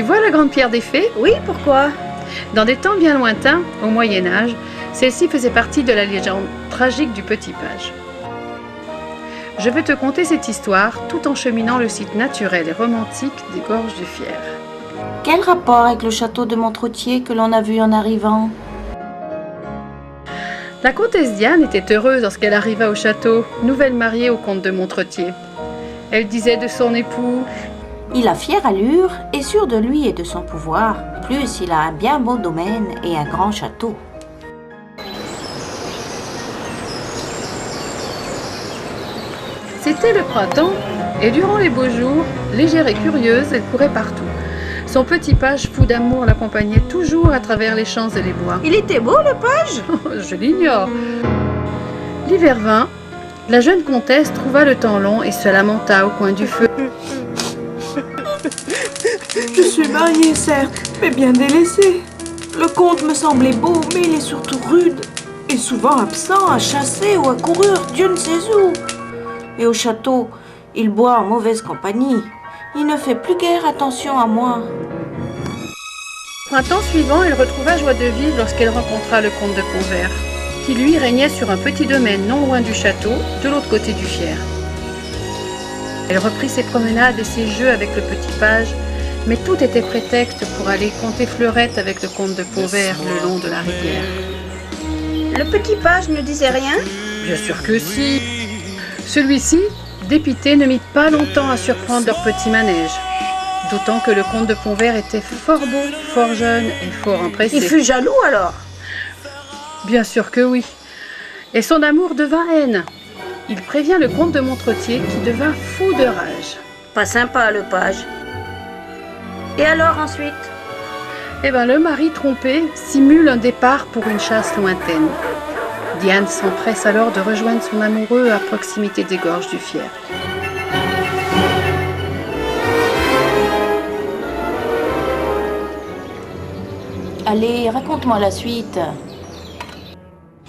Tu vois la grande pierre des fées? Oui, pourquoi? Dans des temps bien lointains, au Moyen-Âge, celle-ci faisait partie de la légende tragique du Petit Page. Je vais te conter cette histoire tout en cheminant le site naturel et romantique des Gorges du Fier. Quel rapport avec le château de Montretier que l'on a vu en arrivant? La comtesse Diane était heureuse lorsqu'elle arriva au château, nouvelle mariée au comte de Montretier. Elle disait de son époux: Il a fière allure et sûr de lui et de son pouvoir. Plus, il a un bien beau domaine et un grand château. C'était le printemps, et durant les beaux jours, légère et curieuse, elle courait partout. Son petit page fou d'amour l'accompagnait toujours à travers les champs et les bois. Il était beau, le page? Je l'ignore. L'hiver vint, la jeune comtesse trouva le temps long et se lamenta au coin du feu. Je suis mariée, certes, mais bien délaissée. Le comte me semblait beau, mais il est surtout rude. Et souvent absent, à chasser ou à courir, Dieu ne sait où. Et au château, il boit en mauvaise compagnie. Il ne fait plus guère attention à moi. Printemps suivant, elle retrouva joie de vivre lorsqu'elle rencontra le comte de Pontverre, qui lui régnait sur un petit domaine non loin du château, de l'autre côté du Fier. Elle reprit ses promenades et ses jeux avec le petit page, mais tout était prétexte pour aller compter fleurette avec le comte de Pontverre le long de la rivière. Le petit page ne disait rien? Bien sûr que si. Celui-ci, dépité, ne mit pas longtemps à surprendre leur petit manège. D'autant que le comte de Pontverre était fort beau, fort jeune et fort empressé. Il fut jaloux alors? Bien sûr que oui. Et son amour devint haine. Il prévient le comte de Montretier qui devint fou de rage. Pas sympa, le page. Et alors ensuite? Eh bien, le mari trompé simule un départ pour une chasse lointaine. Diane s'empresse alors de rejoindre son amoureux à proximité des gorges du Fier. Allez, raconte-moi la suite.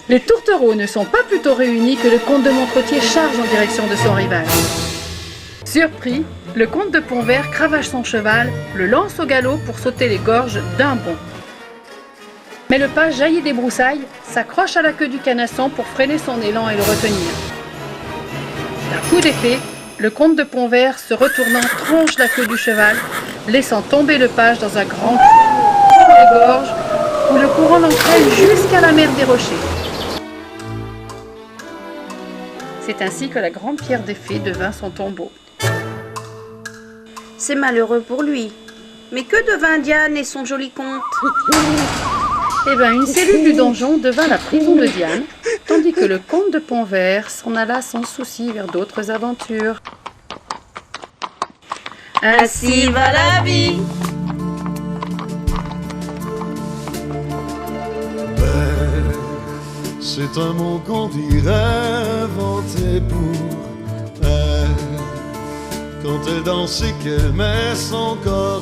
Les tourtereaux ne sont pas plus tôt réunis que le comte de Montretier charge en direction de son rival. Surpris, le comte de Pontverre cravache son cheval, le lance au galop pour sauter les gorges d'un bond. Mais le page jaillit des broussailles, s'accroche à la queue du canasson pour freiner son élan et le retenir. D'un coup d'épée, le comte de Pontverre, se retournant, tronche la queue du cheval, laissant tomber le page dans un grand trou dans les gorges où le courant l'entraîne jusqu'à la mer des rochers. C'est ainsi que la grande pierre des fées devint son tombeau. C'est malheureux pour lui. Mais que devint Diane et son joli comte? Eh bien, une cellule du donjon devint la prison de Diane, tandis que le comte de Pontverre s'en alla sans souci vers d'autres aventures. Ainsi va la vie. C'est un mot qu'on dirait inventé pour elle. Quand elle danse et qu'elle met son corps